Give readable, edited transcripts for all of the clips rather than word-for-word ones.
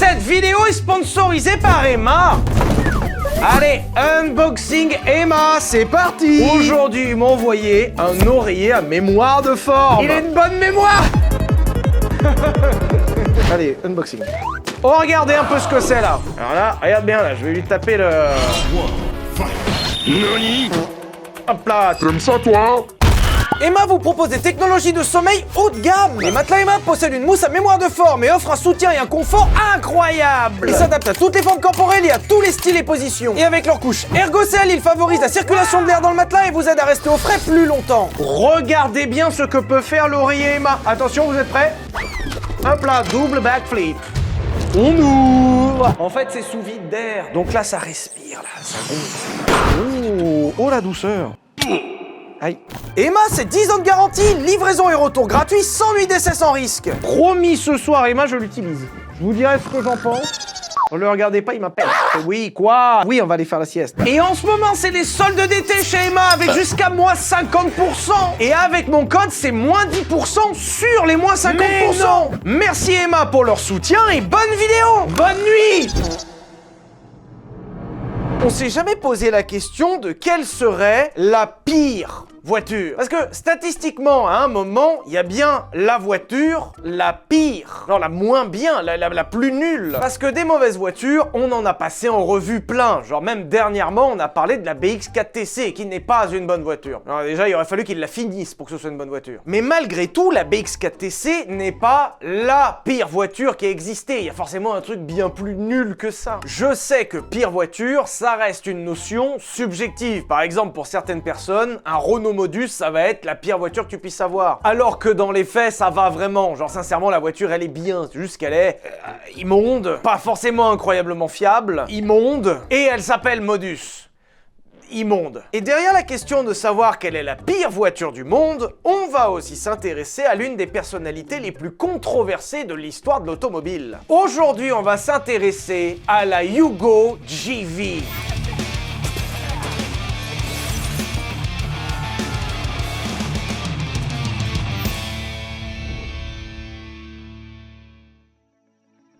Cette vidéo est sponsorisée par Emma. Allez, unboxing Emma, c'est parti. Aujourd'hui, ils m'ont envoyé un oreiller à mémoire de forme. Il a une bonne mémoire. Allez, unboxing. Oh, regardez un peu ce que c'est là. Alors là, regarde bien là, je vais lui taper le... Hop là. T'aimes ça, toi? Emma vous propose des technologies de sommeil haut de gamme. Les matelas Emma possèdent une mousse à mémoire de forme et offrent un soutien et un confort incroyable. Ils s'adaptent à toutes les formes corporelles et à tous les styles et positions. Et avec leur couche Ergocell, ils favorisent la circulation de l'air dans le matelas et vous aident à rester au frais plus longtemps. Regardez bien ce que peut faire l'oreiller Emma. Attention, vous êtes prêts? Hop là, double backflip. On ouvre. En fait, c'est sous vide d'air. Donc là, ça respire, là, ça gonfle. Oh, la douceur. Aïe. Emma, c'est 10 ans de garantie, livraison et retour gratuit, sans nuit d'essai, sans risque. Promis, ce soir, Emma, je l'utilise. Je vous dirai ce que j'en pense. Ne le regardez pas, il m'appelle. Oui, quoi? Oui, on va aller faire la sieste. Et en ce moment, c'est les soldes d'été chez Emma, avec jusqu'à moins 50%. Et avec mon code, c'est moins 10% sur les moins 50%. Merci Emma pour leur soutien et bonne vidéo. Bonne nuit. On s'est jamais posé la question de quelle serait la pire voiture. Parce que statistiquement, à un moment, il y a bien la voiture la pire. Non, la moins bien, la plus nulle. Parce que des mauvaises voitures, on en a passé en revue plein. Genre même dernièrement, on a parlé de la BX4TC, qui n'est pas une bonne voiture. Alors déjà, il aurait fallu qu'ils la finissent pour que ce soit une bonne voiture. Mais malgré tout, la BX4TC n'est pas la pire voiture qui a existé. Il y a forcément un truc bien plus nul que ça. Je sais que pire voiture, ça reste une notion subjective. Par exemple, pour certaines personnes, un Renault Modus, ça va être la pire voiture que tu puisses avoir. Alors que dans les faits, ça va vraiment. Genre sincèrement, la voiture, elle est bien. C'est juste qu'elle est immonde, pas forcément incroyablement fiable, immonde, et elle s'appelle Modus. Immonde. Et derrière la question de savoir quelle est la pire voiture du monde, on va aussi s'intéresser à l'une des personnalités les plus controversées de l'histoire de l'automobile. Aujourd'hui, on va s'intéresser à la Yugo GV.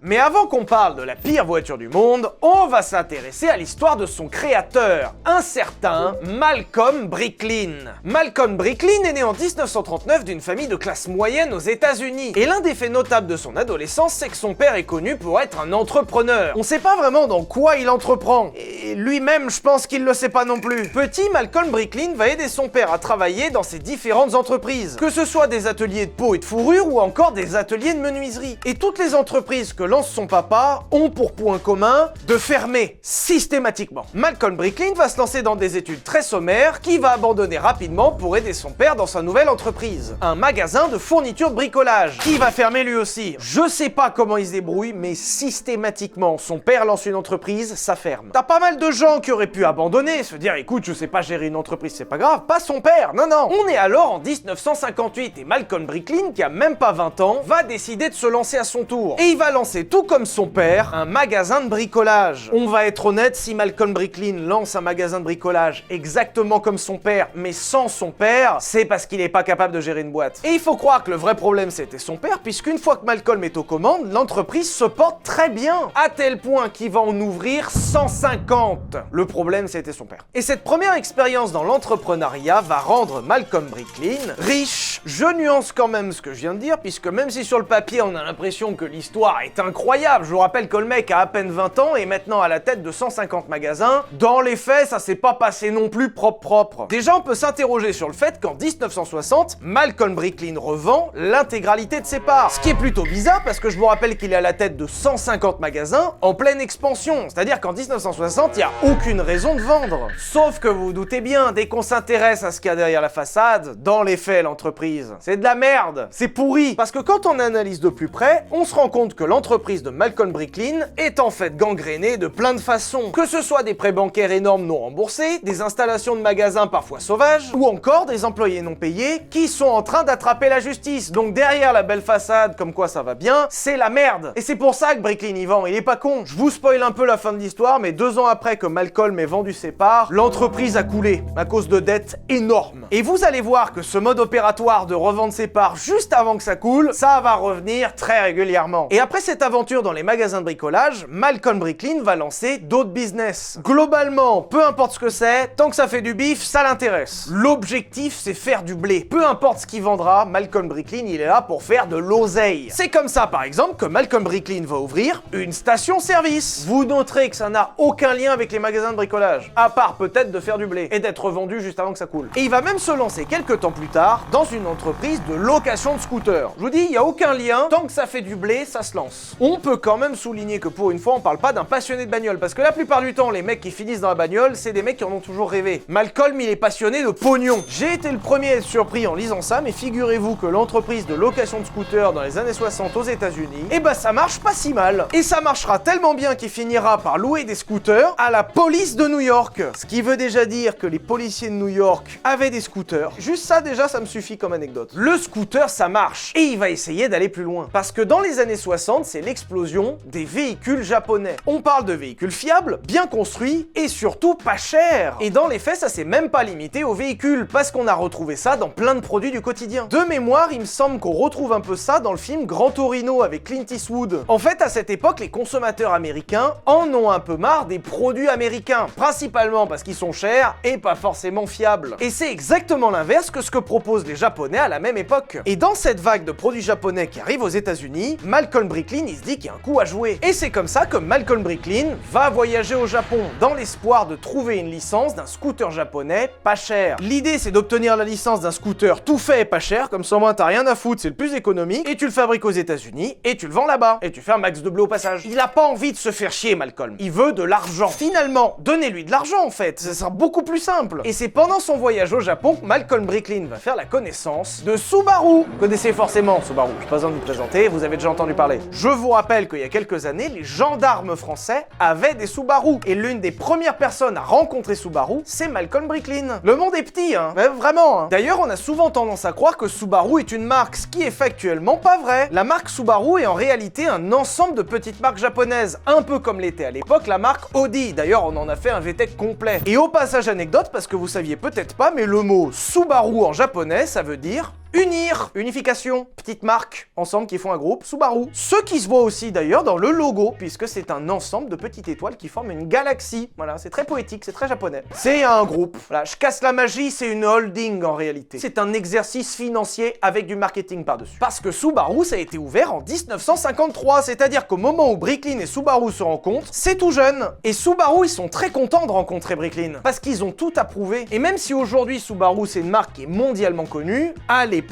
Mais avant qu'on parle de la pire voiture du monde, on va s'intéresser à l'histoire de son créateur, un certain Malcolm Bricklin. Malcolm Bricklin est né en 1939 d'une famille de classe moyenne aux États-Unis. Et l'un des faits notables de son adolescence, c'est que son père est connu pour être un entrepreneur. On sait pas vraiment dans quoi il entreprend. Et lui-même, je pense qu'il le sait pas non plus. Petit, Malcolm Bricklin va aider son père à travailler dans ses différentes entreprises. Que ce soit des ateliers de peau et de fourrure ou encore des ateliers de menuiserie. Et toutes les entreprises que son papa ont pour point commun de fermer systématiquement. Malcolm Bricklin va se lancer dans des études très sommaires qu'il va abandonner rapidement pour aider son père dans sa nouvelle entreprise, un magasin de fournitures de bricolage, qui va fermer lui aussi. Je sais pas comment il se débrouille, mais systématiquement, son père lance une entreprise, ça ferme. T'as pas mal de gens qui auraient pu abandonner, se dire écoute, je sais pas gérer une entreprise, c'est pas grave, pas son père, non. On est alors en 1958 et Malcolm Bricklin, qui a même pas 20 ans, va décider de se lancer à son tour. Et il va lancer tout comme son père, un magasin de bricolage. On va être honnête, si Malcolm Bricklin lance un magasin de bricolage exactement comme son père, mais sans son père, c'est parce qu'il n'est pas capable de gérer une boîte. Et il faut croire que le vrai problème c'était son père, puisqu'une fois que Malcolm est aux commandes, l'entreprise se porte très bien, à tel point qu'il va en ouvrir 150. Le problème c'était son père. Et cette première expérience dans l'entrepreneuriat va rendre Malcolm Bricklin riche. Je nuance quand même ce que je viens de dire, puisque même si sur le papier on a l'impression que l'histoire est incroyable, je vous rappelle que le mec a à peine 20 ans et est maintenant à la tête de 150 magasins. Dans les faits, ça s'est pas passé non plus propre. Déjà, on peut s'interroger sur le fait qu'en 1960, Malcolm Bricklin revend l'intégralité de ses parts. Ce qui est plutôt bizarre parce que je vous rappelle qu'il est à la tête de 150 magasins en pleine expansion. C'est-à-dire qu'en 1960, il n'y a aucune raison de vendre. Sauf que vous vous doutez bien, dès qu'on s'intéresse à ce qu'il y a derrière la façade, dans les faits, l'entreprise, c'est de la merde. C'est pourri. Parce que quand on analyse de plus près, on se rend compte que l'entreprise de Malcolm Bricklin est en fait gangrénée de plein de façons. Que ce soit des prêts bancaires énormes non remboursés, des installations de magasins parfois sauvages, ou encore des employés non payés qui sont en train d'attraper la justice. Donc derrière la belle façade, comme quoi ça va bien, c'est la merde. Et c'est pour ça que Bricklin y vend, il est pas con. Je vous spoil un peu la fin de l'histoire, mais 2 ans après que Malcolm ait vendu ses parts, l'entreprise a coulé à cause de dettes énormes. Et vous allez voir que ce mode opératoire de revendre ses parts juste avant que ça coule, ça va revenir très régulièrement. Et après cette aventure dans les magasins de bricolage, Malcolm Bricklin va lancer d'autres business. Globalement, peu importe ce que c'est, tant que ça fait du bif, ça l'intéresse. L'objectif, c'est faire du blé. Peu importe ce qu'il vendra, Malcolm Bricklin, il est là pour faire de l'oseille. C'est comme ça, par exemple, que Malcolm Bricklin va ouvrir une station-service. Vous noterez que ça n'a aucun lien avec les magasins de bricolage, à part peut-être de faire du blé et d'être vendu juste avant que ça coule. Et il va même se lancer quelques temps plus tard dans une entreprise de location de scooters. Je vous dis, il n'y a aucun lien, tant que ça fait du blé, ça se lance. On peut quand même souligner que pour une fois, on parle pas d'un passionné de bagnole, parce que la plupart du temps, les mecs qui finissent dans la bagnole, c'est des mecs qui en ont toujours rêvé. Malcolm, il est passionné de pognon. J'ai été le premier à être surpris en lisant ça, mais figurez-vous que l'entreprise de location de scooters dans les années 60 aux États-Unis, eh ben ça marche pas si mal. Et ça marchera tellement bien qu'il finira par louer des scooters à la police de New York. Ce qui veut déjà dire que les policiers de New York avaient des scooters. Juste ça, déjà, ça me suffit comme anecdote. Le scooter, ça marche. Et il va essayer d'aller plus loin. Parce que dans les années 60, c'est l'explosion des véhicules japonais. On parle de véhicules fiables, bien construits et surtout pas chers. Et dans les faits, ça s'est même pas limité aux véhicules, parce qu'on a retrouvé ça dans plein de produits du quotidien. De mémoire, il me semble qu'on retrouve un peu ça dans le film Gran Torino avec Clint Eastwood. En fait, à cette époque, les consommateurs américains en ont un peu marre des produits américains, principalement parce qu'ils sont chers et pas forcément fiables. Et c'est exactement l'inverse que ce que proposent les Japonais à la même époque. Et dans cette vague de produits japonais qui arrivent aux États-Unis, Malcolm Bricklin, il se dit qu'il y a un coup à jouer. Et c'est comme ça que Malcolm Bricklin va voyager au Japon dans l'espoir de trouver une licence d'un scooter japonais pas cher. L'idée, c'est d'obtenir la licence d'un scooter tout fait et pas cher, comme ça au moins t'as rien à foutre, c'est le plus économique, et tu le fabriques aux États-Unis et tu le vends là-bas. Et tu fais un max de blé au passage. Il a pas envie de se faire chier, Malcolm. Il veut de l'argent. Finalement, donnez-lui de l'argent en fait, ça sera beaucoup plus simple. Et c'est pendant son voyage au Japon que Malcolm Bricklin va faire la connaissance de Subaru. Vous connaissez forcément Subaru, je n'ai pas besoin de vous présenter, vous avez déjà entendu parler. Je vous rappelle qu'il y a quelques années, les gendarmes français avaient des Subaru. Et l'une des premières personnes à rencontrer Subaru, c'est Malcolm Bricklin. Le monde est petit, hein, mais vraiment. Hein. D'ailleurs, on a souvent tendance à croire que Subaru est une marque, ce qui est factuellement pas vrai. La marque Subaru est en réalité un ensemble de petites marques japonaises, un peu comme l'était à l'époque la marque Audi. D'ailleurs, on en a fait un VTech complet. Et au passage anecdote, parce que vous saviez peut-être pas, mais le mot Subaru en japonais, ça veut dire unir, unification, petite marque, ensemble qui font un groupe, Subaru. Ce qui se voit aussi d'ailleurs dans le logo, puisque c'est un ensemble de petites étoiles qui forment une galaxie. Voilà, c'est très poétique, c'est très japonais. C'est un groupe. Voilà, je casse la magie, c'est une holding en réalité. C'est un exercice financier avec du marketing par-dessus. Parce que Subaru, ça a été ouvert en 1953, c'est-à-dire qu'au moment où Bricklin et Subaru se rencontrent, c'est tout jeune. Et Subaru, ils sont très contents de rencontrer Bricklin, parce qu'ils ont tout approuvé. Et même si aujourd'hui Subaru, c'est une marque qui est mondialement connue, à l'époque,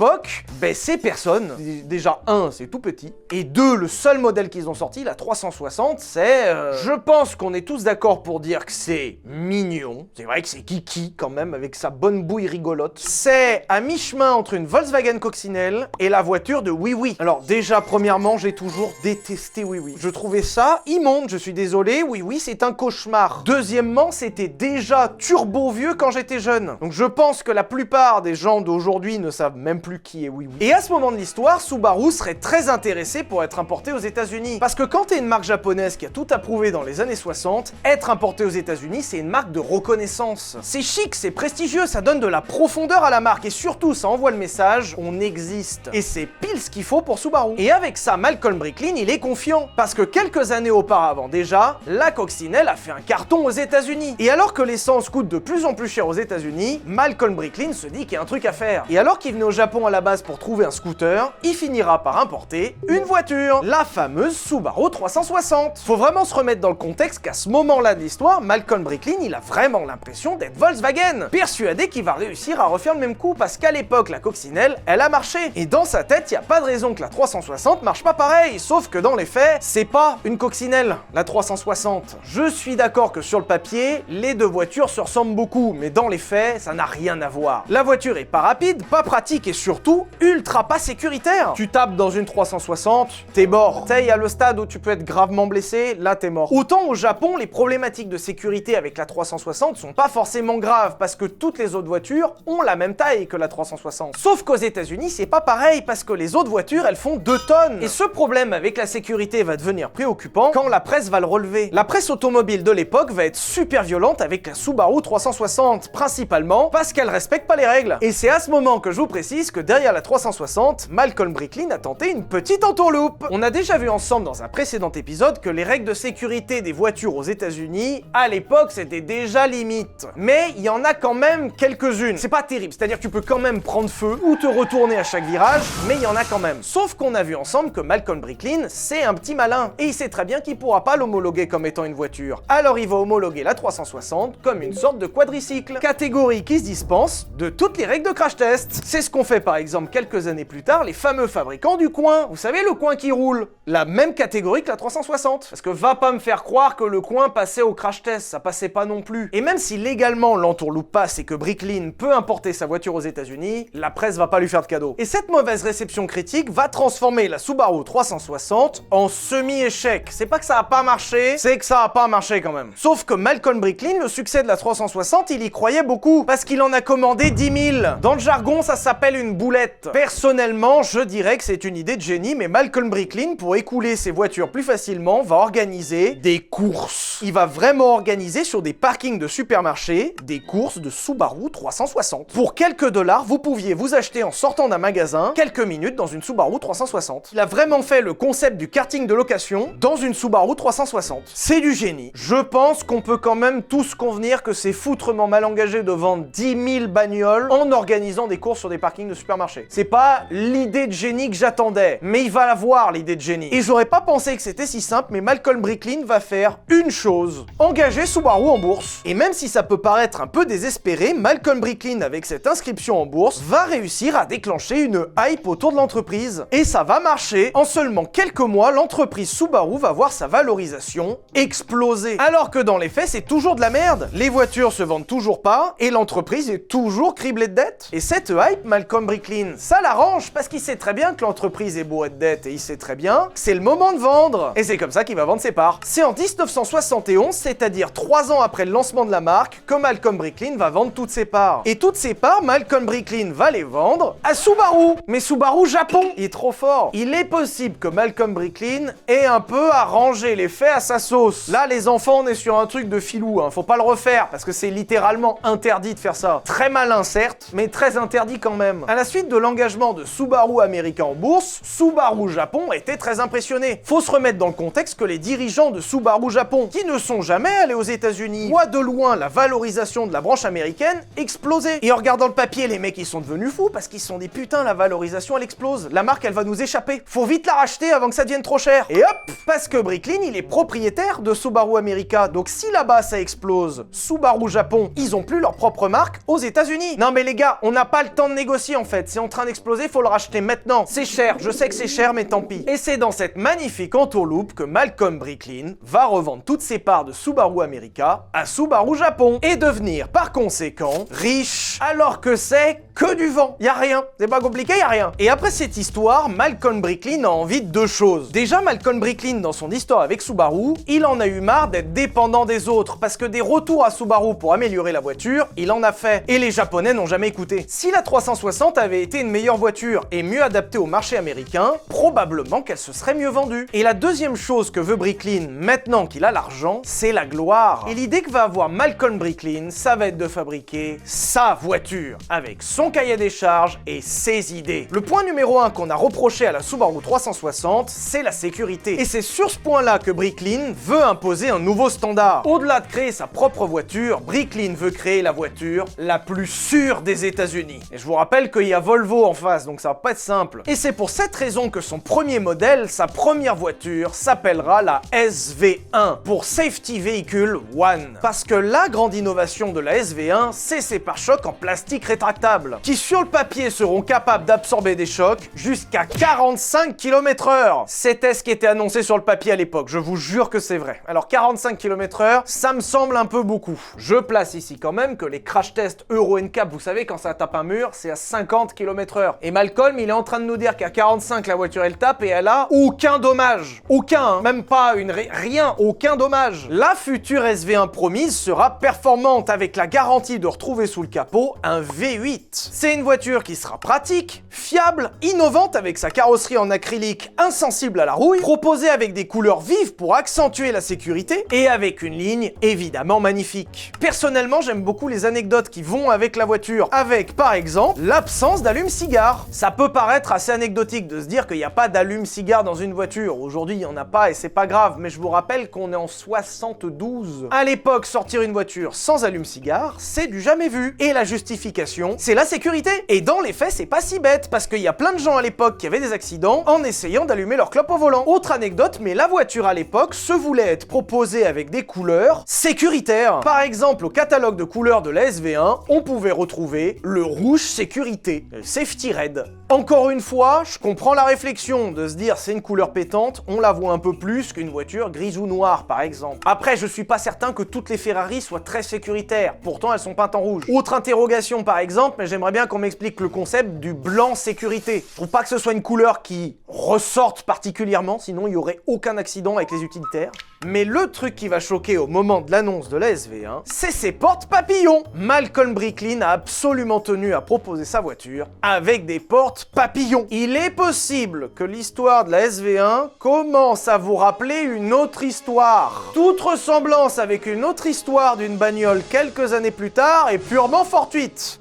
ben c'est personne. Déjà, un, c'est tout petit. Et deux, le seul modèle qu'ils ont sorti, la 360, c'est... Je pense qu'on est tous d'accord pour dire que c'est mignon. C'est vrai que c'est kiki, quand même, avec sa bonne bouille rigolote. C'est à mi-chemin entre une Volkswagen Coccinelle et la voiture de Oui Oui. Alors déjà, premièrement, j'ai toujours détesté Oui Oui. Je trouvais ça immonde, je suis désolé. Oui Oui, c'est un cauchemar. Deuxièmement, c'était déjà turbo vieux quand j'étais jeune. Donc je pense que la plupart des gens d'aujourd'hui ne savent même plus qui est Oui Oui. Et à ce moment de l'histoire, Subaru serait très intéressé pour être importé aux États-Unis. Parce que quand t'es une marque japonaise qui a tout approuvé dans les années 60, être importé aux États-Unis, c'est une marque de reconnaissance. C'est chic, c'est prestigieux, ça donne de la profondeur à la marque et surtout, ça envoie le message, on existe. Et c'est pile ce qu'il faut pour Subaru. Et avec ça, Malcolm Bricklin, il est confiant. Parce que quelques années auparavant déjà, la Coccinelle a fait un carton aux États-Unis. Et alors que l'essence coûte de plus en plus cher aux États-Unis, Malcolm Bricklin se dit qu'il y a un truc à faire. Et alors qu'il venait au Japon à la base pour trouver un scooter, il finira par importer une voiture, la fameuse Subaru 360. Faut vraiment se remettre dans le contexte qu'à ce moment-là de l'histoire, Malcolm Bricklin, il a vraiment l'impression d'être Volkswagen, persuadé qu'il va réussir à refaire le même coup parce qu'à l'époque, la Coccinelle, elle a marché. Et dans sa tête, il y a pas de raison que la 360 marche pas pareil, sauf que dans les faits, c'est pas une Coccinelle, la 360. Je suis d'accord que sur le papier, les deux voitures se ressemblent beaucoup, mais dans les faits, ça n'a rien à voir. La voiture est pas rapide, pas pratique et surtout ultra pas sécuritaire. Tu tapes dans une 360, t'es mort. Tu sais, il y a le stade où tu peux être gravement blessé, là t'es mort. Autant au Japon, les problématiques de sécurité avec la 360 sont pas forcément graves parce que toutes les autres voitures ont la même taille que la 360. Sauf qu'aux États-Unis, c'est pas pareil parce que les autres voitures, elles font 2 tonnes. Et ce problème avec la sécurité va devenir préoccupant quand la presse va le relever. La presse automobile de l'époque va être super violente avec la Subaru 360, principalement parce qu'elle respecte pas les règles. Et c'est à ce moment que je vous précise puisque derrière la 360, Malcolm Bricklin a tenté une petite entourloupe. On a déjà vu ensemble dans un précédent épisode que les règles de sécurité des voitures aux États-Unis, à l'époque, c'était déjà limite. Mais il y en a quand même quelques-unes. C'est pas terrible, c'est-à-dire que tu peux quand même prendre feu ou te retourner à chaque virage, mais il y en a quand même. Sauf qu'on a vu ensemble que Malcolm Bricklin, c'est un petit malin, et il sait très bien qu'il pourra pas l'homologuer comme étant une voiture. Alors il va homologuer la 360 comme une sorte de quadricycle, catégorie qui se dispense de toutes les règles de crash test. C'est ce qu'ont fait par exemple quelques années plus tard les fameux fabricants du coin. Vous savez, le coin qui roule, la même catégorie que la 360. Parce que va pas me faire croire que le coin passait au crash test, ça passait pas non plus. Et même si légalement l'entourloupe passe et que Bricklin peut importer sa voiture aux États-Unis, la presse va pas lui faire de cadeau. Et cette mauvaise réception critique va transformer la Subaru 360 en semi-échec. C'est pas que ça a pas marché, c'est que ça a pas marché quand même. Sauf que Malcolm Bricklin, le succès de la 360, il y croyait beaucoup, parce qu'il en a commandé 10 000. Dans le jargon, ça s'appelle une boulette. Personnellement, je dirais que c'est une idée de génie, mais Malcolm Bricklin, pour écouler ses voitures plus facilement, va organiser des courses. Il va vraiment organiser sur des parkings de supermarchés des courses de Subaru 360. Pour quelques dollars, vous pouviez vous acheter en sortant d'un magasin quelques minutes dans une Subaru 360. Il a vraiment fait le concept du karting de location dans une Subaru 360. C'est du génie. Je pense qu'on peut quand même tous convenir que c'est foutrement mal engagé de vendre 10 000 bagnoles en organisant des courses sur des parkings de supermarchés. C'est pas l'idée de génie que j'attendais, mais il va l'avoir l'idée de génie. Et j'aurais pas pensé que c'était si simple, mais Malcolm Bricklin va faire une chose: engager Subaru en bourse. Et même si ça peut paraître un peu désespéré, Malcolm Bricklin, avec cette inscription en bourse, va réussir à déclencher une hype autour de l'entreprise. Et ça va marcher. En seulement quelques mois, l'entreprise Subaru va voir sa valorisation exploser. Alors que dans les faits, c'est toujours de la merde. Les voitures se vendent toujours pas, et l'entreprise est toujours criblée de dettes. Et cette hype, Malcolm Bricklin, ça l'arrange, parce qu'il sait très bien que l'entreprise est bourrée de dettes, et il sait très bien que c'est le moment de vendre. Et c'est comme ça qu'il va vendre ses parts. C'est en 1971, c'est-à-dire 3 ans après le lancement de la marque, que Malcolm Bricklin va vendre toutes ses parts. Et toutes ses parts, Malcolm Bricklin va les vendre à Subaru. Mais Subaru Japon, il est trop fort. Il est possible que Malcolm Bricklin ait un peu arrangé les faits à sa sauce. Là, les enfants, on est sur un truc de filou, hein. Faut pas le refaire, parce que c'est littéralement interdit de faire ça. Très malin certes, mais très interdit quand même. À la suite de l'engagement de Subaru America en bourse, Subaru Japon était très impressionné. Faut se remettre dans le contexte que les dirigeants de Subaru Japon, qui ne sont jamais allés aux États-Unis, voient de loin la valorisation de la branche américaine exploser. Et en regardant le papier, les mecs ils sont devenus fous parce qu'ils se sont dit putain, la valorisation elle explose. La marque elle va nous échapper. Faut vite la racheter avant que ça devienne trop cher. Et hop, parce que Bricklin il est propriétaire de Subaru America. Donc si là-bas ça explose, Subaru Japon, ils ont plus leur propre marque aux États-Unis. Non mais les gars, on n'a pas le temps de négocier en fait. C'est en train d'exploser, faut le racheter maintenant. C'est cher, je sais que c'est cher, mais tant pis. Et c'est dans cette magnifique entourloupe que Malcolm Bricklin va revendre toutes ses parts de Subaru America à Subaru Japon et devenir par conséquent riche, alors que c'est que du vent. Y a rien, c'est pas compliqué, y a rien. Et après cette histoire, Malcolm Bricklin a envie de deux choses. Déjà, Malcolm Bricklin, dans son histoire avec Subaru, il en a eu marre d'être dépendant des autres, parce que des retours à Subaru pour améliorer la voiture, il en a fait. Et les Japonais n'ont jamais écouté. Si la 360 avait été une meilleure voiture et mieux adaptée au marché américain, probablement qu'elle se serait mieux vendue. Et la deuxième chose que veut Bricklin, maintenant qu'il a l'argent, c'est la gloire. Et l'idée que va avoir Malcolm Bricklin, ça va être de fabriquer sa voiture, avec son cahier des charges et ses idées. Le point numéro 1 qu'on a reproché à la Subaru 360, c'est la sécurité. Et c'est sur ce point-là que Bricklin veut imposer un nouveau standard. Au-delà de créer sa propre voiture, Bricklin veut créer la voiture la plus sûre des États-Unis. Et je vous rappelle qu'il y a Volvo en face, donc ça va pas être simple. Et c'est pour cette raison que son premier modèle, sa première voiture, s'appellera la SV1, pour Safety Vehicle 1. Parce que la grande innovation de la SV1, c'est ses pare-chocs en plastique rétractable, qui sur le papier seront capables d'absorber des chocs jusqu'à 45 km/h. C'était ce qui était annoncé sur le papier à l'époque, je vous jure que c'est vrai. Alors 45 km/h, ça me semble un peu beaucoup. Je place ici quand même que les crash tests Euro NCAP, vous savez quand ça tape un mur, c'est à 50 km/h. Et Malcolm, il est en train de nous dire qu'à 45 la voiture elle tape et elle a aucun dommage. Aucun, hein. Même pas rien, aucun dommage. La future SV1 promise sera performante avec la garantie de retrouver sous le capot un V8. C'est une voiture qui sera pratique, fiable, innovante avec sa carrosserie en acrylique insensible à la rouille, proposée avec des couleurs vives pour accentuer la sécurité et avec une ligne évidemment magnifique. Personnellement, j'aime beaucoup les anecdotes qui vont avec la voiture, avec par exemple la l'absence d'allume-cigare. Ça peut paraître assez anecdotique de se dire qu'il n'y a pas d'allume-cigare dans une voiture. Aujourd'hui, il n'y en a pas et c'est pas grave, mais je vous rappelle qu'on est en 72. À l'époque, sortir une voiture sans allume-cigare, c'est du jamais vu. Et la justification, c'est la sécurité. Et dans les faits, c'est pas si bête, parce qu'il y a plein de gens à l'époque qui avaient des accidents en essayant d'allumer leur clope au volant. Autre anecdote, mais la voiture à l'époque se voulait être proposée avec des couleurs sécuritaires. Par exemple, au catalogue de couleurs de la SV1, on pouvait retrouver le rouge sécurité, le Safety Red. Encore une fois, je comprends la réflexion de se dire c'est une couleur pétante, on la voit un peu plus qu'une voiture grise ou noire par exemple. Après, je suis pas certain que toutes les Ferrari soient très sécuritaires, pourtant elles sont peintes en rouge. Autre interrogation par exemple, mais j'aimerais bien qu'on m'explique le concept du blanc sécurité. Je trouve pas que ce soit une couleur qui ressorte particulièrement, sinon il y aurait aucun accident avec les utilitaires. Mais le truc qui va choquer au moment de l'annonce de la SV1, c'est ses portes papillons. Malcolm Bricklin a absolument tenu à proposer sa voiture avec des portes papillons. Il est possible que l'histoire de la SV1 commence à vous rappeler une autre histoire. Toute ressemblance avec une autre histoire d'une bagnole quelques années plus tard est purement fortuite.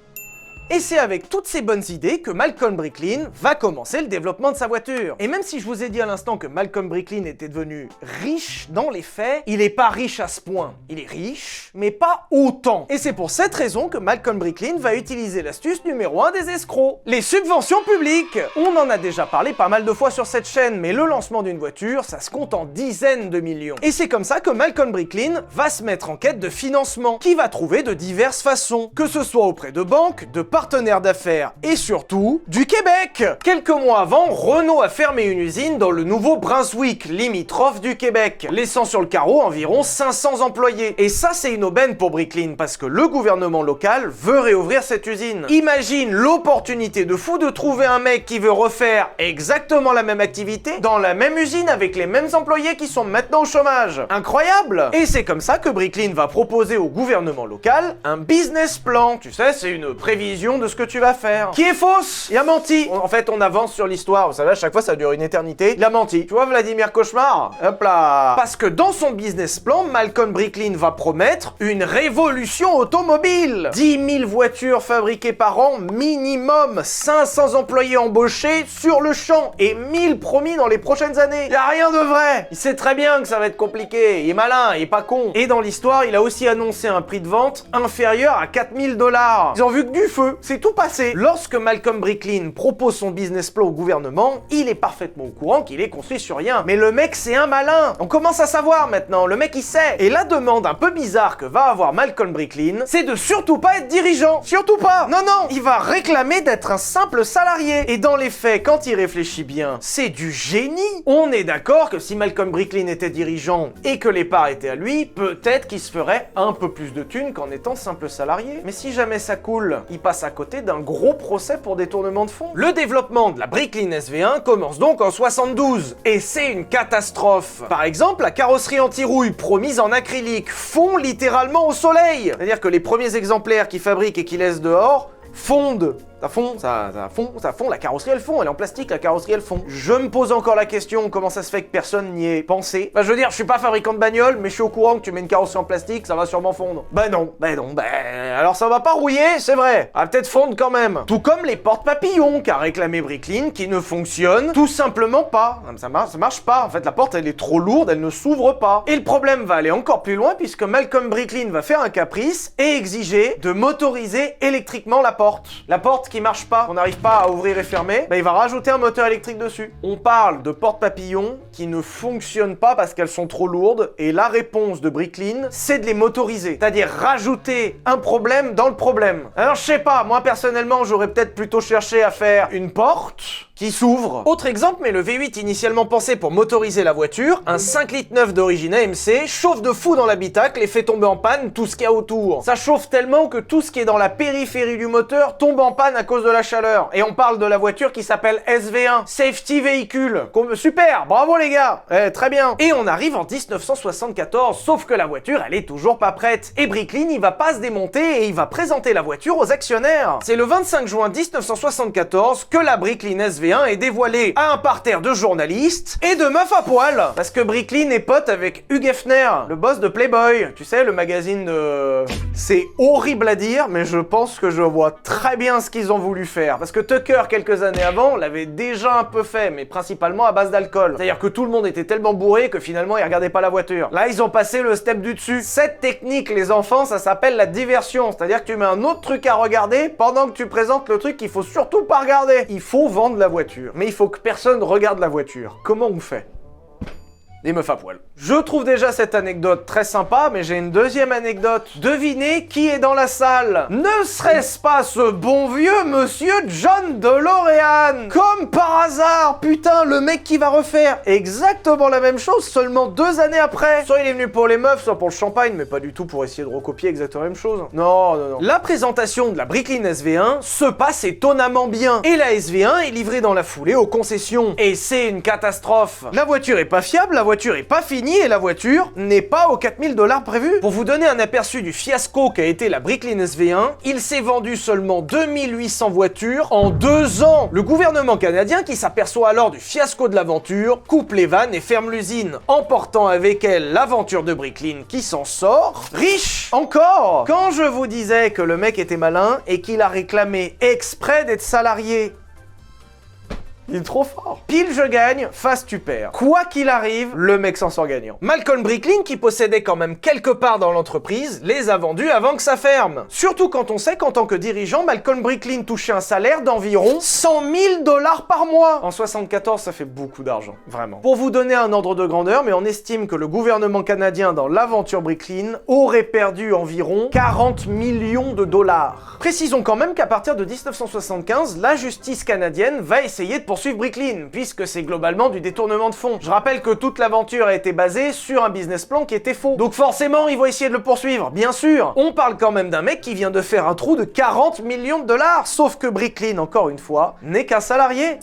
Et c'est avec toutes ces bonnes idées que Malcolm Bricklin va commencer le développement de sa voiture. Et même si je vous ai dit à l'instant que Malcolm Bricklin était devenu riche dans les faits, il est pas riche à ce point. Il est riche, mais pas autant. Et c'est pour cette raison que Malcolm Bricklin va utiliser l'astuce numéro 1 des escrocs. Les subventions publiques. On en a déjà parlé pas mal de fois sur cette chaîne, mais le lancement d'une voiture, ça se compte en dizaines de millions. Et c'est comme ça que Malcolm Bricklin va se mettre en quête de financement, qu'il va trouver de diverses façons. Que ce soit auprès de banques, de partenaires d'affaires et surtout du Québec. Quelques mois avant, Renault a fermé une usine dans le Nouveau-Brunswick, limitrophe du Québec, laissant sur le carreau environ 500 employés. Et ça, c'est une aubaine pour Bricklin parce que le gouvernement local veut réouvrir cette usine. Imagine l'opportunité de fou de trouver un mec qui veut refaire exactement la même activité dans la même usine avec les mêmes employés qui sont maintenant au chômage. Incroyable! Et c'est comme ça que Bricklin va proposer au gouvernement local un business plan. Tu sais, c'est une prévision de ce que tu vas faire. Qui est fausse. Il a menti. En fait, on avance sur l'histoire. Vous savez, à chaque fois, ça dure une éternité. Il a menti. Tu vois, Vladimir Cauchemar? Hop là. Parce que dans son business plan, Malcolm Bricklin va promettre une révolution automobile. 10 000 voitures fabriquées par an, minimum 500 employés embauchés sur le champ et 1000 promis dans les prochaines années. Y a rien de vrai. Il sait très bien que ça va être compliqué. Il est malin, il est pas con. Et dans l'histoire, il a aussi annoncé un prix de vente inférieur à 4 000 $. Ils ont vu que du feu. C'est tout passé. Lorsque Malcolm Bricklin propose son business plan au gouvernement, il est parfaitement au courant qu'il est construit sur rien. Mais le mec, c'est un malin. On commence à savoir maintenant. Le mec, il sait. Et la demande un peu bizarre que va avoir Malcolm Bricklin, c'est de surtout pas être dirigeant. Surtout pas. Non, non. Il va réclamer d'être un simple salarié. Et dans les faits, quand il réfléchit bien, c'est du génie. On est d'accord que si Malcolm Bricklin était dirigeant et que les parts étaient à lui, peut-être qu'il se ferait un peu plus de thunes qu'en étant simple salarié. Mais si jamais ça coule, il passe à côté d'un gros procès pour détournement de fonds. Le développement de la Bricklin SV1 commence donc en 72 et c'est une catastrophe. Par exemple, la carrosserie anti-rouille promise en acrylique fond littéralement au soleil. C'est-à-dire que les premiers exemplaires qu'ils fabriquent et qu'ils laissent dehors fondent. Ça fond, la carrosserie elle fond, elle est en plastique, la carrosserie elle fond. Je me pose encore la question, comment ça se fait que personne n'y ait pensé? Enfin, je veux dire, je suis pas fabricant de bagnole, mais je suis au courant que tu mets une carrosserie en plastique, ça va sûrement fondre. Alors ça va pas rouiller, c'est vrai. Ça va peut-être fondre quand même. Tout comme les portes papillons qu'a réclamé Bricklin, qui ne fonctionnent tout simplement pas. Ça marche pas. En fait, la porte elle est trop lourde, elle ne s'ouvre pas. Et le problème va aller encore plus loin puisque Malcolm Bricklin va faire un caprice et exiger de motoriser électriquement la porte. La porte qui marche pas, on n'arrive pas à ouvrir et fermer, il va rajouter un moteur électrique dessus. On parle de portes papillons qui ne fonctionnent pas parce qu'elles sont trop lourdes et la réponse de Bricklin, c'est de les motoriser. C'est-à-dire rajouter un problème dans le problème. Alors je sais pas, moi personnellement, j'aurais peut-être plutôt cherché à faire une porte qui s'ouvre. Autre exemple, mais le V8 initialement pensé pour motoriser la voiture, un 5 litres 9 d'origine AMC, chauffe de fou dans l'habitacle et fait tomber en panne tout ce qu'il y a autour. Ça chauffe tellement que tout ce qui est dans la périphérie du moteur tombe en panne à cause de la chaleur. Et on parle de la voiture qui s'appelle SV1, Safety Véhicule. Super, bravo les gars, très bien. Et on arrive en 1974, sauf que la voiture, elle est toujours pas prête. Et Bricklin, il va pas se démonter et il va présenter la voiture aux actionnaires. C'est le 25 juin 1974 que la Bricklin SV1 SV1 est dévoilé à un parterre de journalistes et de meufs à poil. Parce que Bricklin est pote avec Hugh Hefner, le boss de Playboy. Tu sais, le magazine de... C'est horrible à dire, mais je pense que je vois très bien ce qu'ils ont voulu faire. Parce que Tucker, quelques années avant, l'avait déjà un peu fait, mais principalement à base d'alcool. C'est-à-dire que tout le monde était tellement bourré que finalement, ils regardaient pas la voiture. Là, ils ont passé le step du dessus. Cette technique, les enfants, ça s'appelle la diversion. C'est-à-dire que tu mets un autre truc à regarder pendant que tu présentes le truc qu'il faut surtout pas regarder. Il faut vendre la voiture, mais il faut que personne regarde la voiture. Comment on fait ? Des meufs à poil. Je trouve déjà cette anecdote très sympa, mais j'ai une deuxième anecdote. Devinez qui est dans la salle? Ne serait-ce pas ce bon vieux monsieur John DeLorean? Comme par hasard, putain, le mec qui va refaire exactement la même chose seulement 2 années après. Soit il est venu pour les meufs, soit pour le champagne, mais pas du tout pour essayer de recopier exactement la même chose. Non, non, non. La présentation de la Bricklin SV1 se passe étonnamment bien. Et la SV1 est livrée dans la foulée aux concessions. Et c'est une catastrophe. La voiture est pas fiable, la voiture est pas finie et la voiture n'est pas aux 4000 $ prévus. Pour vous donner un aperçu du fiasco qu'a été la Bricklin SV1, il s'est vendu seulement 2800 voitures en 2 ans. Le gouvernement canadien, qui s'aperçoit alors du fiasco de l'aventure, coupe les vannes et ferme l'usine, emportant avec elle l'aventure de Bricklin qui s'en sort riche encore. Quand je vous disais que le mec était malin et qu'il a réclamé exprès d'être salarié, il est trop fort. Pile je gagne, face tu perds. Quoi qu'il arrive, le mec s'en sort gagnant. Malcolm Bricklin, qui possédait quand même quelque part dans l'entreprise, les a vendus avant que ça ferme. Surtout quand on sait qu'en tant que dirigeant, Malcolm Bricklin touchait un salaire d'environ 100 000 $ par mois. En 74, ça fait beaucoup d'argent, vraiment. Pour vous donner un ordre de grandeur, mais on estime que le gouvernement canadien dans l'aventure Bricklin aurait perdu environ 40 millions de $. Précisons quand même qu'à partir de 1975, la justice canadienne va essayer de poursuivre Bricklin, puisque c'est globalement du détournement de fonds. Je rappelle que toute l'aventure a été basée sur un business plan qui était faux. Donc forcément, ils vont essayer de le poursuivre, bien sûr. On parle quand même d'un mec qui vient de faire un trou de 40 millions de $, sauf que Bricklin, encore une fois, n'est qu'un salarié.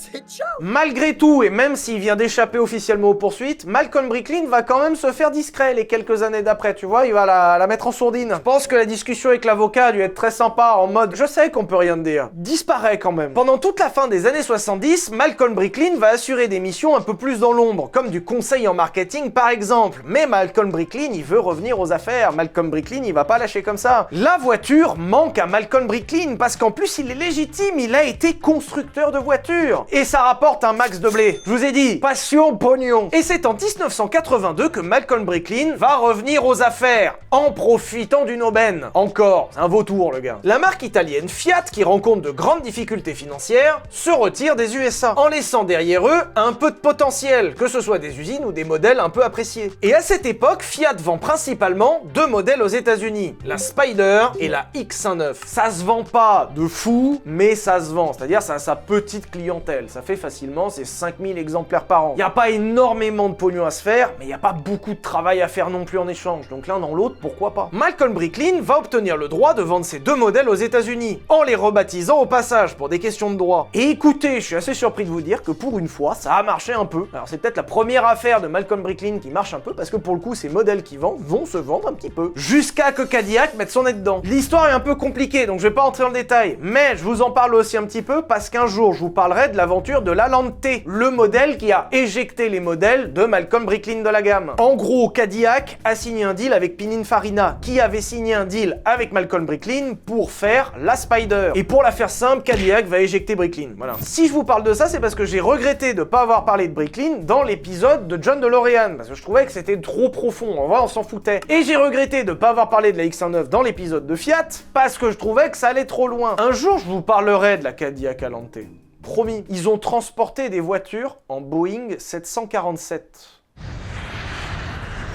Malgré tout, et même s'il vient d'échapper officiellement aux poursuites, Malcolm Bricklin va quand même se faire discret les quelques années d'après, tu vois, il va la mettre en sourdine. Je pense que la discussion avec l'avocat a dû être très sympa, en mode, je sais qu'on peut rien te dire. Disparaît quand même. Pendant toute la fin des années 70, Malcolm Bricklin va assurer des missions un peu plus dans l'ombre, comme du conseil en marketing par exemple. Mais Malcolm Bricklin, il veut revenir aux affaires. Malcolm Bricklin, il va pas lâcher comme ça. La voiture manque à Malcolm Bricklin, parce qu'en plus il est légitime, il a été constructeur de voitures. Et ça rapporte un max de blé. Je vous ai dit, passion, pognon. Et c'est en 1982 que Malcolm Bricklin va revenir aux affaires, en profitant d'une aubaine. Encore, c'est un vautour le gars. La marque italienne Fiat, qui rencontre de grandes difficultés financières, se retire des USA, en laissant derrière eux un peu de potentiel, que ce soit des usines ou des modèles un peu appréciés. Et à cette époque, Fiat vend principalement 2 modèles aux États-Unis, la Spider et la X19. Ça se vend pas de fou, mais ça se vend, c'est-à-dire ça a sa petite clientèle. Ça fait facilement ces 5000 exemplaires par an. Il n'y a pas énormément de pognon à se faire, mais il n'y a pas beaucoup de travail à faire non plus en échange. Donc l'un dans l'autre, pourquoi pas. Malcolm Bricklin va obtenir le droit de vendre ces 2 modèles aux États-Unis, en les rebaptisant au passage pour des questions de droit. Et écoutez, je suis assez surpris de vous dire que pour une fois, ça a marché un peu. Alors c'est peut-être la première affaire de Malcolm Bricklin qui marche un peu, parce que pour le coup, ces modèles qui vendent vont se vendre un petit peu. Jusqu'à que Cadillac mette son nez dedans. L'histoire est un peu compliquée, donc je vais pas entrer dans le détail, mais je vous en parle aussi un petit peu, parce qu'un jour, je vous parlerai de l'aventure de l'Alante, le modèle qui a éjecté les modèles de Malcolm Bricklin de la gamme. En gros, Cadillac a signé un deal avec Pininfarina, qui avait signé un deal avec Malcolm Bricklin pour faire la Spider. Et pour la faire simple, Cadillac va éjecter Bricklin. Voilà. Si je vous parle de ça, c'est parce que j'ai regretté de pas avoir parlé de Bricklin dans l'épisode de John DeLorean, parce que je trouvais que c'était trop profond, en vrai on s'en foutait. Et j'ai regretté de pas avoir parlé de la X19 dans l'épisode de Fiat, parce que je trouvais que ça allait trop loin. Un jour, je vous parlerai de la Cadillac Alante. Promis. Ils ont transporté des voitures en Boeing 747.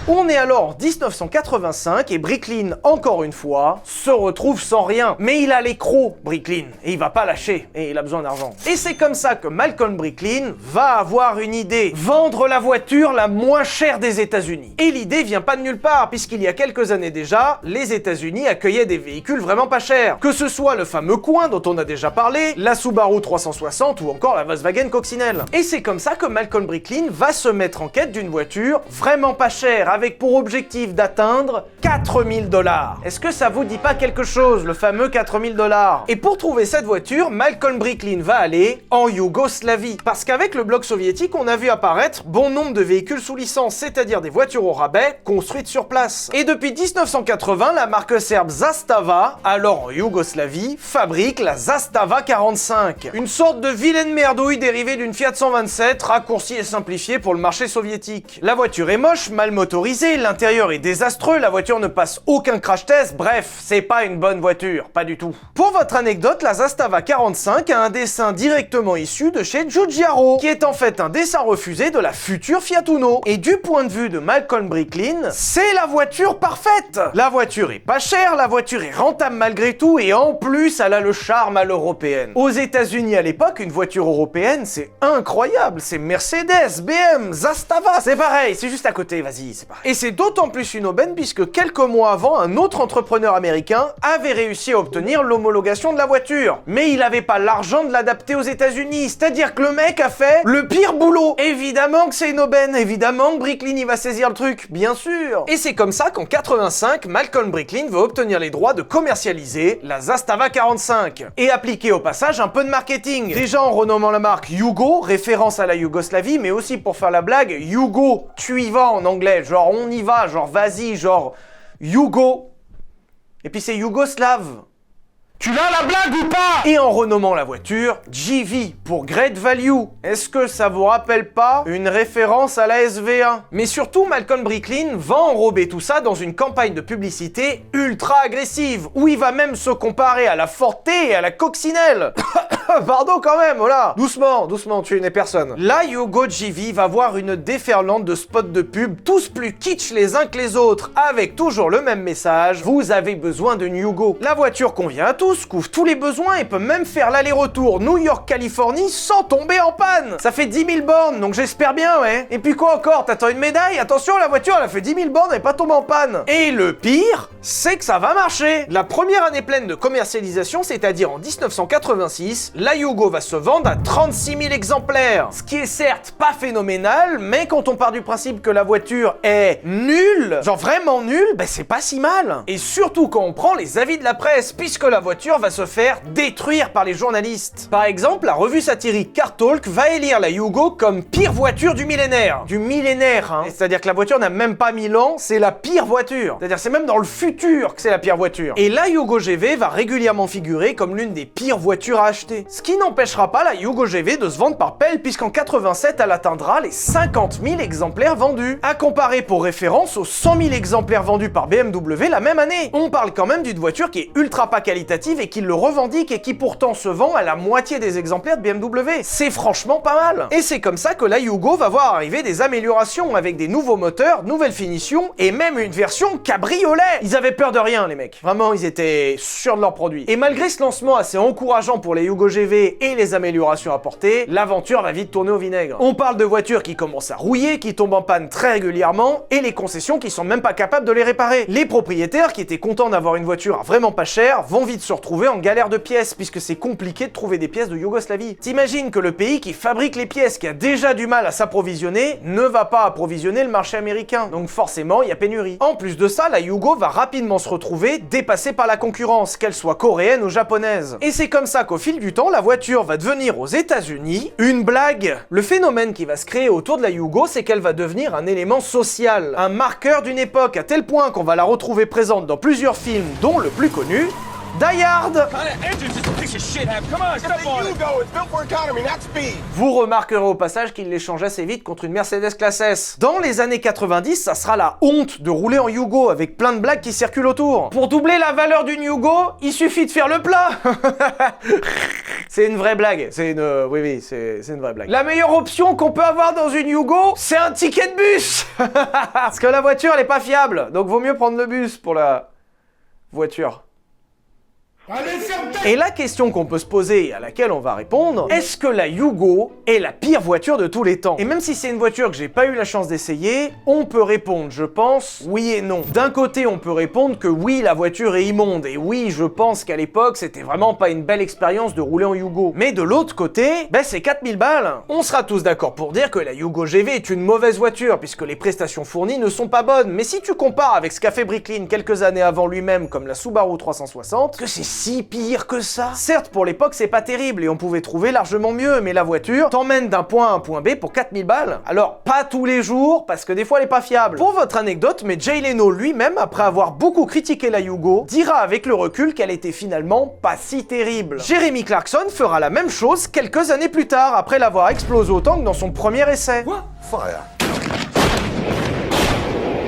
On est alors en 1985 et Bricklin, encore une fois, se retrouve sans rien. Mais il a les crocs, Bricklin, et il va pas lâcher, et il a besoin d'argent. Et c'est comme ça que Malcolm Bricklin va avoir une idée. Vendre la voiture la moins chère des États-Unis. Et l'idée vient pas de nulle part, puisqu'il y a quelques années déjà, les États-Unis accueillaient des véhicules vraiment pas chers. Que ce soit le fameux Coin dont on a déjà parlé, la Subaru 360 ou encore la Volkswagen Coccinelle. Et c'est comme ça que Malcolm Bricklin va se mettre en quête d'une voiture vraiment pas chère, avec pour objectif d'atteindre 4000 $. Est-ce que ça vous dit pas quelque chose, le fameux 4000 $? Et pour trouver cette voiture, Malcolm Bricklin va aller en Yougoslavie. Parce qu'avec le bloc soviétique, on a vu apparaître bon nombre de véhicules sous licence, c'est-à-dire des voitures au rabais construites sur place. Et depuis 1980, la marque serbe Zastava, alors en Yougoslavie, fabrique la Zastava 45. Une sorte de vilaine merdouille dérivée d'une Fiat 127, raccourcie et simplifiée pour le marché soviétique. La voiture est moche, mal motorisée, l'intérieur est désastreux, la voiture ne passe aucun crash test, bref, c'est pas une bonne voiture, pas du tout. Pour votre anecdote, la Zastava 45 a un dessin directement issu de chez Giugiaro, qui est en fait un dessin refusé de la future Fiat Uno. Et du point de vue de Malcolm Bricklin, c'est la voiture parfaite. La voiture est pas chère, la voiture est rentable malgré tout, et en plus, elle a le charme à l'européenne. Aux États-Unis à l'époque, une voiture européenne, c'est incroyable, c'est Mercedes, BM, Zastava, c'est pareil, c'est juste à côté, vas-y, c'est pareil. Et c'est d'autant plus une aubaine puisque quelques mois avant, un autre entrepreneur américain avait réussi à obtenir l'homologation de la voiture. Mais il avait pas l'argent de l'adapter aux États-Unis, c'est-à-dire que le mec a fait le pire boulot. Évidemment que c'est une aubaine, évidemment que Bricklin il va saisir le truc, bien sûr. Et c'est comme ça qu'en 85, Malcolm Bricklin veut obtenir les droits de commercialiser la Zastava 45 et appliquer au passage un peu de marketing. Déjà en renommant la marque Yugo, référence à la Yougoslavie, mais aussi pour faire la blague, Yugo, tu y vas en anglais, genre on y va, genre vas-y, genre Yugo. Et puis c'est yougoslave. Tu l'as la blague ou pas? Et en renommant la voiture, GV pour Great Value. Est-ce que ça vous rappelle pas une référence à la SV1? Mais surtout, Malcolm Bricklin va enrober tout ça dans une campagne de publicité ultra agressive, où il va même se comparer à la Forte et à la Coccinelle. Pardon quand même, voilà. Doucement, doucement, tu n'es personne. La Yugo GV va voir une déferlante de spots de pub, tous plus kitsch les uns que les autres, avec toujours le même message, vous avez besoin d'une Yugo. La voiture convient à tous, couvre tous les besoins et peut même faire l'aller-retour New York-Californie sans tomber en panne. Ça fait 10 000 bornes, donc j'espère bien, ouais. Et puis quoi encore, t'attends une médaille? Attention, la voiture, elle a fait 10 000 bornes et pas tombé en panne. Et le pire, c'est que ça va marcher. La première année pleine de commercialisation, c'est-à-dire en 1986, la Yugo va se vendre à 36 000 exemplaires. Ce qui est certes pas phénoménal, mais quand on part du principe que la voiture est nulle, genre vraiment nulle, ben c'est pas si mal. Et surtout quand on prend les avis de la presse, puisque la voiture va se faire détruire par les journalistes. Par exemple, la revue satirique Car Talk va élire la Yugo comme pire voiture du millénaire. Du millénaire, hein. C'est-à-dire que la voiture n'a même pas 1000 ans, c'est la pire voiture. C'est-à-dire c'est même dans le futur que c'est la pire voiture. Et la Yugo GV va régulièrement figurer comme l'une des pires voitures à acheter. Ce qui n'empêchera pas la Yugo GV de se vendre par pelle, puisqu'en 87, elle atteindra les 50 000 exemplaires vendus. À comparer pour référence aux 100 000 exemplaires vendus par BMW la même année. On parle quand même d'une voiture qui est ultra pas qualitative et qui le revendique et qui pourtant se vend à la moitié des exemplaires de BMW. C'est franchement pas mal. Et c'est comme ça que la Yugo va voir arriver des améliorations avec des nouveaux moteurs, nouvelles finitions et même une version cabriolet. Ils avaient peur de rien les mecs. Vraiment, ils étaient sûrs de leurs produits. Et malgré ce lancement assez encourageant pour les Yugo GV et les améliorations apportées, l'aventure va vite tourner au vinaigre. On parle de voitures qui commencent à rouiller, qui tombent en panne très régulièrement et les concessions qui sont même pas capables de les réparer. Les propriétaires qui étaient contents d'avoir une voiture vraiment pas chère vont vite se retrouver en galère de pièces puisque c'est compliqué de trouver des pièces de Yougoslavie. T'imagines que le pays qui fabrique les pièces, qui a déjà du mal à s'approvisionner, ne va pas approvisionner le marché américain. Donc forcément, il y a pénurie. En plus de ça, la Yugo va rapidement se retrouver dépassée par la concurrence, qu'elle soit coréenne ou japonaise. Et c'est comme ça qu'au fil du temps, la voiture va devenir aux États-Unis une blague. Le phénomène qui va se créer autour de la Yugo, c'est qu'elle va devenir un élément social, un marqueur d'une époque à tel point qu'on va la retrouver présente dans plusieurs films, dont le plus connu, Die Hard. Vous remarquerez au passage qu'il l'échange assez vite contre une Mercedes classe S. Dans les années 90, ça sera la honte de rouler en Yugo avec plein de blagues qui circulent autour. Pour doubler la valeur d'une Yugo, il suffit de faire le plat. C'est une vraie blague. C'est une... Oui, c'est une vraie blague. La meilleure option qu'on peut avoir dans une Yugo, c'est un ticket de bus. Parce que la voiture, elle est pas fiable. Donc vaut mieux prendre le bus pour la voiture. Allez, ferme ta Et la question qu'on peut se poser et à laquelle on va répondre, est-ce que la Yugo est la pire voiture de tous les temps? Et même si c'est une voiture que j'ai pas eu la chance d'essayer, on peut répondre, je pense, oui et non. D'un côté, on peut répondre que oui, la voiture est immonde, et oui, je pense qu'à l'époque, c'était vraiment pas une belle expérience de rouler en Yugo. Mais de l'autre côté, c'est 4000 balles. On sera tous d'accord pour dire que la Yugo GV est une mauvaise voiture, puisque les prestations fournies ne sont pas bonnes, mais si tu compares avec ce qu'a fait Bricklin quelques années avant lui-même, comme la Subaru 360, que c'est si pire que ça. Certes, pour l'époque, c'est pas terrible, et on pouvait trouver largement mieux, mais la voiture t'emmène d'un point A à un point B pour 4000 balles. Alors, pas tous les jours, parce que des fois, elle est pas fiable. Pour votre anecdote, mais Jay Leno lui-même, après avoir beaucoup critiqué la Yugo, dira avec le recul qu'elle était finalement pas si terrible. Jeremy Clarkson fera la même chose quelques années plus tard, après l'avoir explosé autant que dans son premier essai. What? Fire.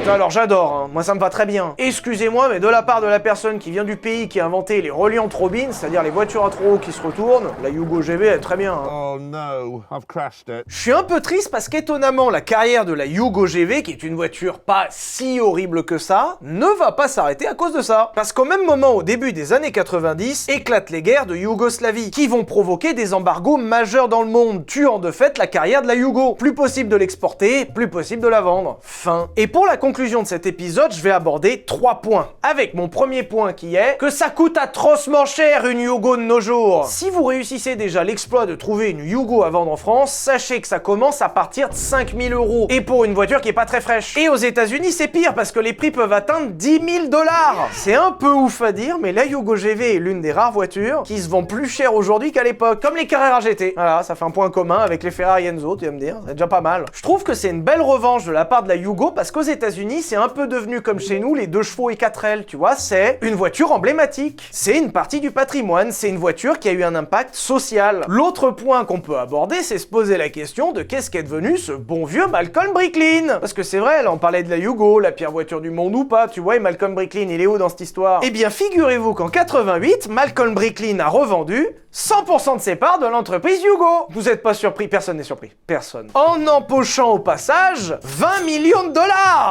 Alors j'adore, hein. Moi ça me va très bien. Excusez-moi, mais de la part de la personne qui vient du pays qui a inventé les reliantes robines, c'est-à-dire les voitures à trop haut qui se retournent, la Yugo GV est très bien. Hein. Oh no, I've crashed it. Je suis un peu triste parce qu'étonnamment, la carrière de la Yugo GV, qui est une voiture pas si horrible que ça, ne va pas s'arrêter à cause de ça. Parce qu'au même moment, au début des années 90, éclatent les guerres de Yougoslavie, qui vont provoquer des embargos majeurs dans le monde, tuant de fait la carrière de la Yugo. Plus possible de l'exporter, plus possible de la vendre. Fin. Et pour la conclusion de cet épisode, je vais aborder 3 points. Avec mon premier point qui est que ça coûte atrocement cher une Yugo de nos jours. Si vous réussissez déjà l'exploit de trouver une Yugo à vendre en France, sachez que ça commence à partir de 5000 €. Et pour une voiture qui est pas très fraîche. Et aux États-Unis, c'est pire parce que les prix peuvent atteindre 10 000 $. C'est un peu ouf à dire, mais la Yugo GV est l'une des rares voitures qui se vend plus cher aujourd'hui qu'à l'époque. Comme les Carrera GT. Voilà, ça fait un point commun avec les Ferrari Enzo, tu vas me dire. C'est déjà pas mal. Je trouve que c'est une belle revanche de la part de la Yugo parce qu'aux États-Unis, c'est un peu devenu comme chez nous les 2 chevaux et 4 ailes, tu vois, c'est une voiture emblématique. C'est une partie du patrimoine, c'est une voiture qui a eu un impact social. L'autre point qu'on peut aborder, c'est se poser la question de qu'est-ce qu'est devenu ce bon vieux Malcolm Bricklin. Parce que c'est vrai, là on parlait de la Yugo, la pire voiture du monde ou pas, tu vois, et Malcolm Bricklin, il est où dans cette histoire? Eh bien, figurez-vous qu'en 88, Malcolm Bricklin a revendu 100% de ses parts de l'entreprise Yugo. Vous êtes pas surpris? Personne n'est surpris. Personne. En empochant au passage 20 millions de $.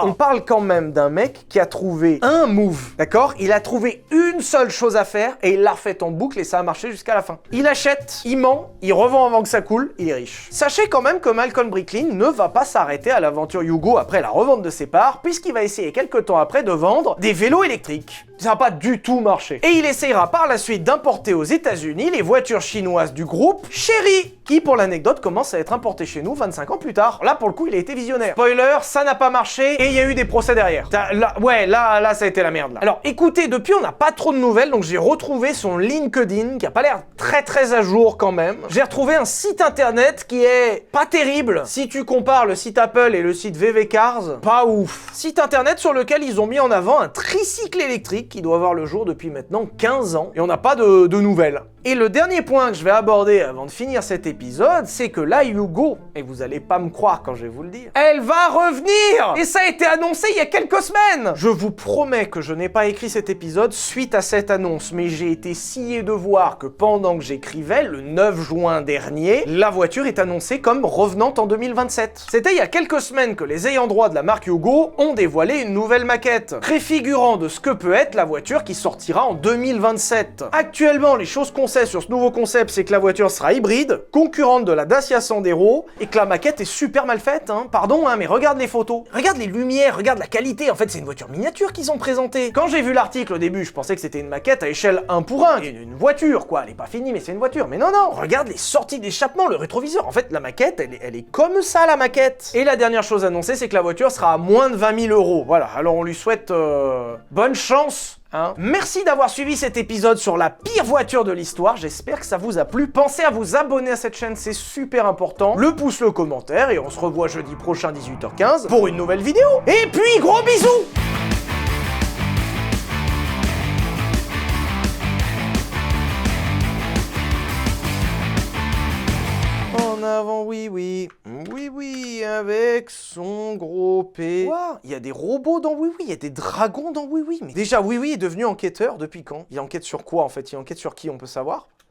On parle quand même d'un mec qui a trouvé un move, d'accord? Il a trouvé une seule chose à faire et il l'a refait en boucle et ça a marché jusqu'à la fin. Il achète, il ment, il revend avant que ça coule, il est riche. Sachez quand même que Malcolm Bricklin ne va pas s'arrêter à l'aventure Yugo après la revente de ses parts, puisqu'il va essayer quelques temps après de vendre des vélos électriques. Ça n'a pas du tout marché. Et il essayera par la suite d'importer aux États-Unis les voitures chinoises du groupe Chery, qui pour l'anecdote commence à être importées chez nous 25 ans plus tard. Là pour le coup il a été visionnaire. Spoiler, ça n'a pas marché et il y a eu des procès derrière. Là ça a été la merde là. Alors écoutez, depuis on n'a pas trop de nouvelles, donc j'ai retrouvé son LinkedIn qui a pas l'air très à jour quand même. J'ai retrouvé un site internet qui est pas terrible. Si tu compares le site Apple et le site VV Cars, pas ouf. Site internet sur lequel ils ont mis en avant un tricycle électrique qui doit voir le jour depuis maintenant 15 ans et on n'a pas de nouvelles. Et le dernier point que je vais aborder avant de finir cet épisode, c'est que la Yugo, et vous allez pas me croire quand je vais vous le dire, elle va revenir! Et ça a été annoncé il y a quelques semaines! Je vous promets que je n'ai pas écrit cet épisode suite à cette annonce, mais j'ai été scié de voir que pendant que j'écrivais, le 9 juin dernier, la voiture est annoncée comme revenant en 2027. C'était il y a quelques semaines que les ayants droit de la marque Yugo ont dévoilé une nouvelle maquette, préfigurant de ce que peut être la voiture qui sortira en 2027. Actuellement, les choses qu'on sait sur ce nouveau concept, c'est que la voiture sera hybride, concurrente de la Dacia Sandero, et que la maquette est super mal faite, hein. Pardon, hein, mais regarde les photos, regarde les lumières, regarde la qualité, en fait c'est une voiture miniature qu'ils ont présentée. Quand j'ai vu l'article au début, je pensais que c'était une maquette à échelle 1 pour 1, une voiture quoi, elle est pas finie mais c'est une voiture, mais non, regarde les sorties d'échappement, le rétroviseur, en fait la maquette, elle est comme ça la maquette. Et la dernière chose annoncée, c'est que la voiture sera à moins de 20 000 €, voilà, alors on lui souhaite bonne chance. Hein. Merci d'avoir suivi cet épisode sur la pire voiture de l'histoire, j'espère que ça vous a plu. Pensez à vous abonner à cette chaîne, c'est super important. Le pouce, le commentaire, et on se revoit jeudi prochain 18h15 pour une nouvelle vidéo. Et puis, gros bisous! En avant, oui, avec son gros P. Quoi? Il y a des robots dans Oui, il y a des dragons dans Oui, mais déjà Oui est devenu enquêteur depuis quand? Il enquête sur quoi en fait? Il enquête sur qui, on peut savoir?